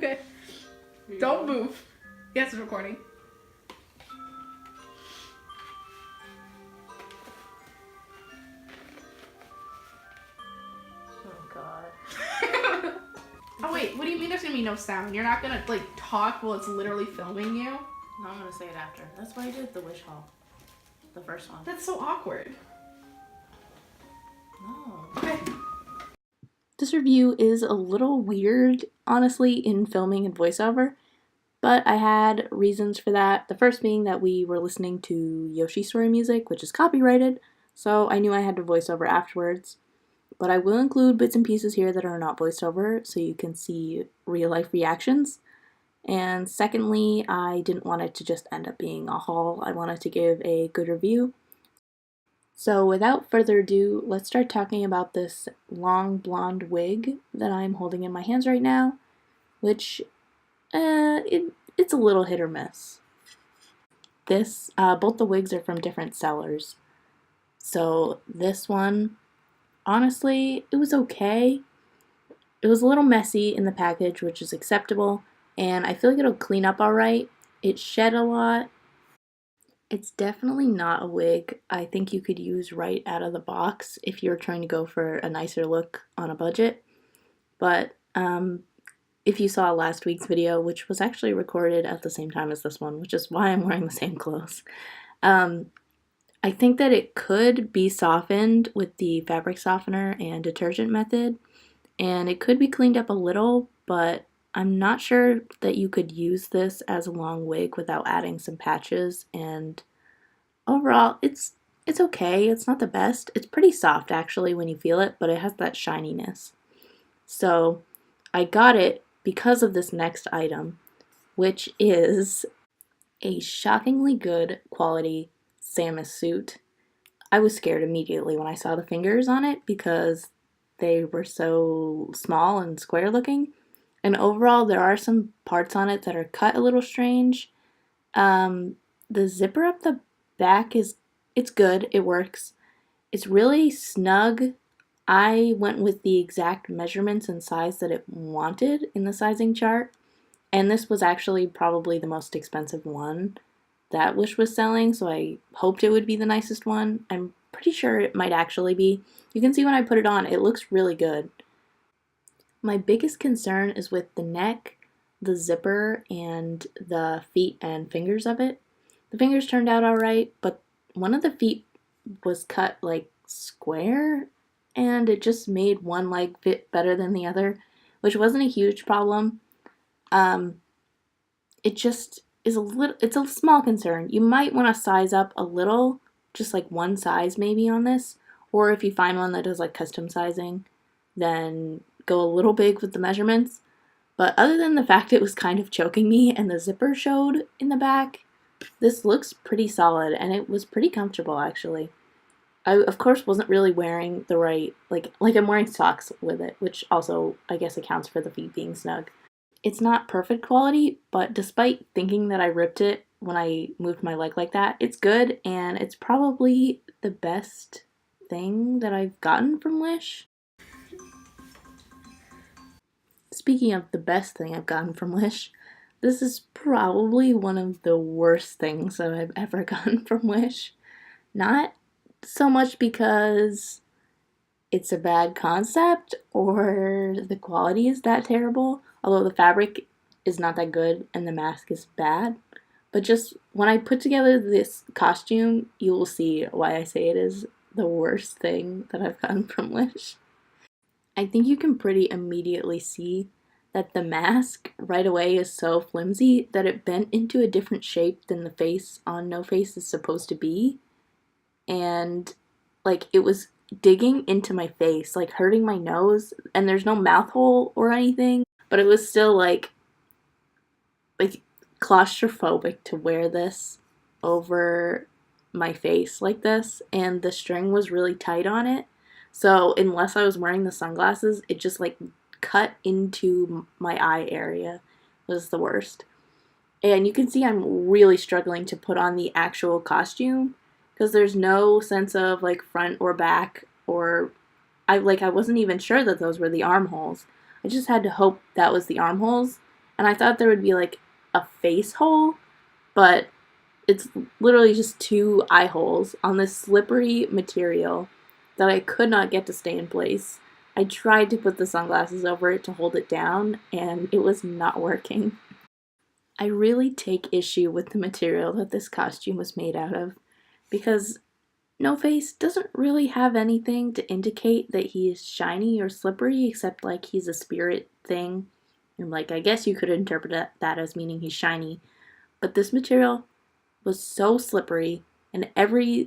Okay. Don't move. Yes, it's recording. Oh god. Oh wait, what do you mean there's gonna be no sound? You're not gonna like talk while it's literally filming you? No, I'm gonna say it after. That's why I did the wish haul. The first one. That's so awkward. No. Okay. This review is a little weird, honestly, in filming and voiceover, but I had reasons for that. The first being that we were listening to Yoshi Story music, which is copyrighted, so I knew I had to voice over afterwards. But I will include bits and pieces here that are not voiced over so you can see real life reactions. And secondly, I didn't want it to just end up being a haul. I wanted to give a good review. So without further ado, let's start talking about this long blonde wig that I'm holding in my hands right now, which it's a little hit or miss. Both the wigs are from different sellers. So this one, honestly, it was okay. It was a little messy in the package, which is acceptable, and I feel like it'll clean up alright. It shed a lot. It's definitely not a wig I think you could use right out of the box if you're trying to go for a nicer look on a budget. But if you saw last week's video, which was actually recorded at the same time as this one, which is why I'm wearing the same clothes, I think that it could be softened with the fabric softener and detergent method, and it could be cleaned up a little, but I'm not sure that you could use this as a long wig without adding some patches, and overall, it's okay. It's not the best. It's pretty soft actually when you feel it, but it has that shininess. So I got it because of this next item, which is a shockingly good quality Samus suit. I was scared immediately when I saw the fingers on it because they were so small and square looking. And overall, there are some parts on it that are cut a little strange. The zipper up the back it's good. It works. It's really snug. I went with the exact measurements and size that it wanted in the sizing chart. And this was actually probably the most expensive one that Wish was selling, so I hoped it would be the nicest one. I'm pretty sure it might actually be. You can see when I put it on, it looks really good. My biggest concern is with the neck, the zipper, and the feet and fingers of it. The fingers turned out alright, but one of the feet was cut like square, and it just made one leg fit better than the other, which wasn't a huge problem. It just is it's a small concern. You might want to size up a little, just like one size maybe on this, or if you find one that does like custom sizing, then go a little big with the measurements. But other than the fact it was kind of choking me and the zipper showed in the back, this looks pretty solid and it was pretty comfortable actually. I of course wasn't really wearing the right, like I'm wearing socks with it, which also I guess accounts for the feet being snug. It's not perfect quality, but despite thinking that I ripped it when I moved my leg like that, it's good, and it's probably the best thing that I've gotten from Wish. Speaking of the best thing I've gotten from Wish, this is probably one of the worst things that I've ever gotten from Wish. Not so much because it's a bad concept or the quality is that terrible, although the fabric is not that good and the mask is bad. But just when I put together this costume, you will see why I say it is the worst thing that I've gotten from Wish. I think you can pretty immediately see that the mask right away is so flimsy that it bent into a different shape than the face on No Face is supposed to be. And like it was digging into my face, like hurting my nose, and there's no mouth hole or anything, but it was still like claustrophobic to wear this over my face like this, and the string was really tight on it, so unless I was wearing the sunglasses, it just like cut into my eye area. It was the worst. And you can see I'm really struggling to put on the actual costume because there's no sense of like front or back, or I wasn't even sure that those were the armholes. I just had to hope that was the armholes, and I thought there would be like a face hole, but it's literally just 2 eye holes on this slippery material that I could not get to stay in place. I tried to put the sunglasses over it to hold it down, and it was not working. I really take issue with the material that this costume was made out of, because No Face doesn't really have anything to indicate that he is shiny or slippery, except like he's a spirit thing. And like, I guess you could interpret that as meaning he's shiny. But this material was so slippery, and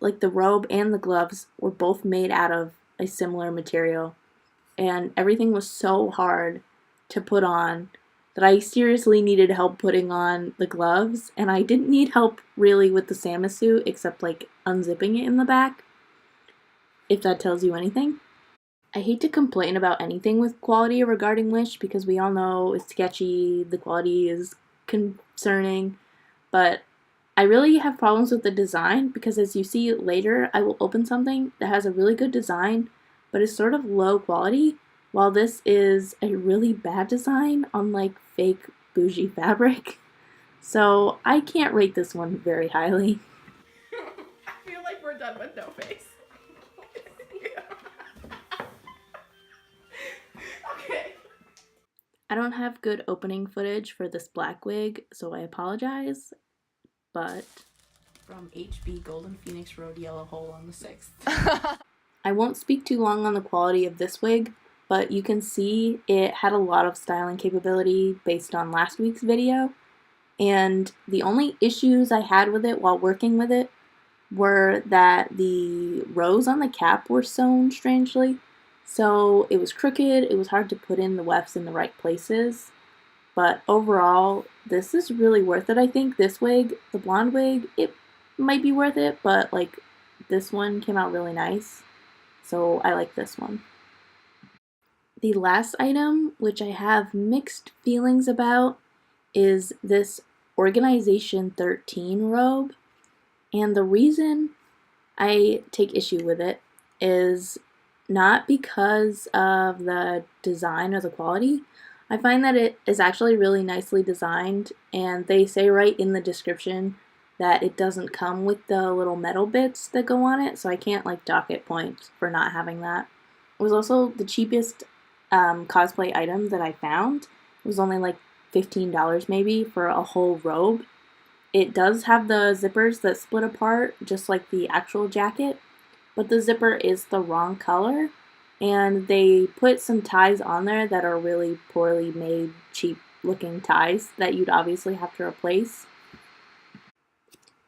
like the robe and the gloves were both made out of a similar material. And everything was so hard to put on that I seriously needed help putting on the gloves, and I didn't need help really with the Samus suit except like unzipping it in the back, if that tells you anything. I hate to complain about anything with quality regarding Wish because we all know it's sketchy, the quality is concerning, but I really have problems with the design because as you see later, I will open something that has a really good design, but is sort of low quality, while this is a really bad design on like fake bougie fabric. So I can't rate this one very highly. I feel like we're done with No Face. Okay. I don't have good opening footage for this black wig, so I apologize, but From HB Golden Phoenix Road Yellow Hole on the 6th. I won't speak too long on the quality of this wig, but you can see it had a lot of styling capability based on last week's video, and the only issues I had with it while working with it were that the rows on the cap were sewn strangely, so it was crooked, it was hard to put in the wefts in the right places, but overall, this is really worth it. I think this wig, the blonde wig, it might be worth it, but like this one came out really nice. So I like this one. The last item, which I have mixed feelings about, is this Organization 13 robe. And the reason I take issue with it is not because of the design or the quality. I find that it is actually really nicely designed, and they say right in the description that it doesn't come with the little metal bits that go on it, so I can't like dock it points for not having that. It was also the cheapest cosplay item that I found. It was only like $15 maybe for a whole robe. It does have the zippers that split apart just like the actual jacket, but the zipper is the wrong color, and they put some ties on there that are really poorly made, cheap looking ties that you'd obviously have to replace.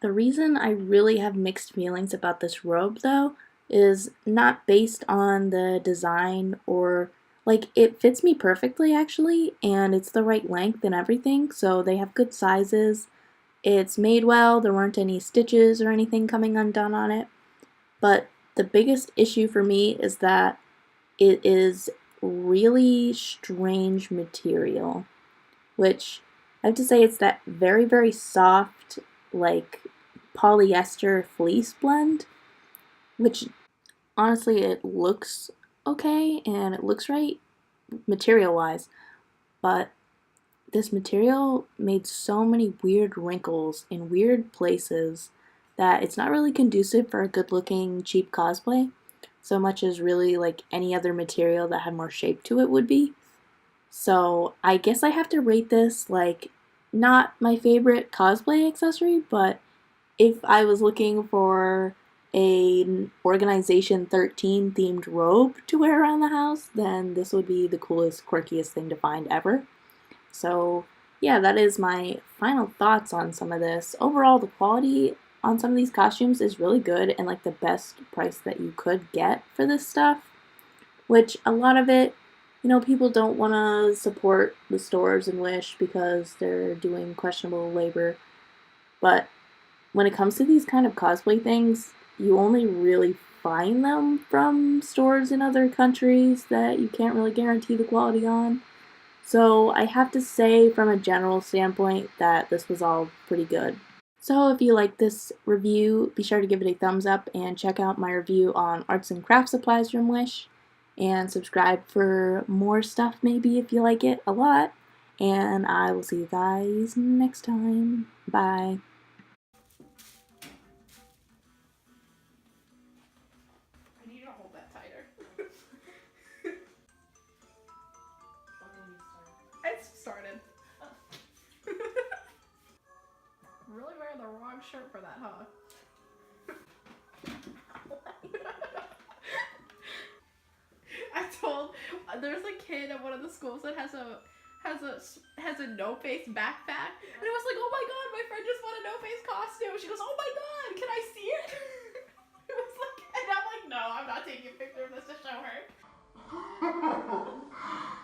The reason I really have mixed feelings about this robe, though, is not based on the design or, like, it fits me perfectly, actually, and it's the right length and everything, so they have good sizes. It's made well, there weren't any stitches or anything coming undone on it, but the biggest issue for me is that it is really strange material, which I have to say it's that very, very soft, like, polyester fleece blend, which honestly it looks okay and it looks right material wise, but this material made so many weird wrinkles in weird places that it's not really conducive for a good looking cheap cosplay so much as really like any other material that had more shape to it would be. So I guess I have to rate this like not my favorite cosplay accessory, but if I was looking for an Organization 13 themed robe to wear around the house, then this would be the coolest, quirkiest thing to find ever. So yeah, that is my final thoughts on some of this. Overall, the quality on some of these costumes is really good and like the best price that you could get for this stuff, which a lot of it, you know, people don't want to support the stores and Wish because they're doing questionable labor, but when it comes to these kind of cosplay things, you only really find them from stores in other countries that you can't really guarantee the quality on. So I have to say from a general standpoint that this was all pretty good. So if you like this review, be sure to give it a thumbs up and check out my review on arts and craft supplies from Wish, and subscribe for more stuff maybe if you like it a lot. And I will see you guys next time. Bye. I need you to hold that tighter. It started. Really wearing the wrong shirt for that, huh? I told there's a kid at one of the schools that has a no face backpack,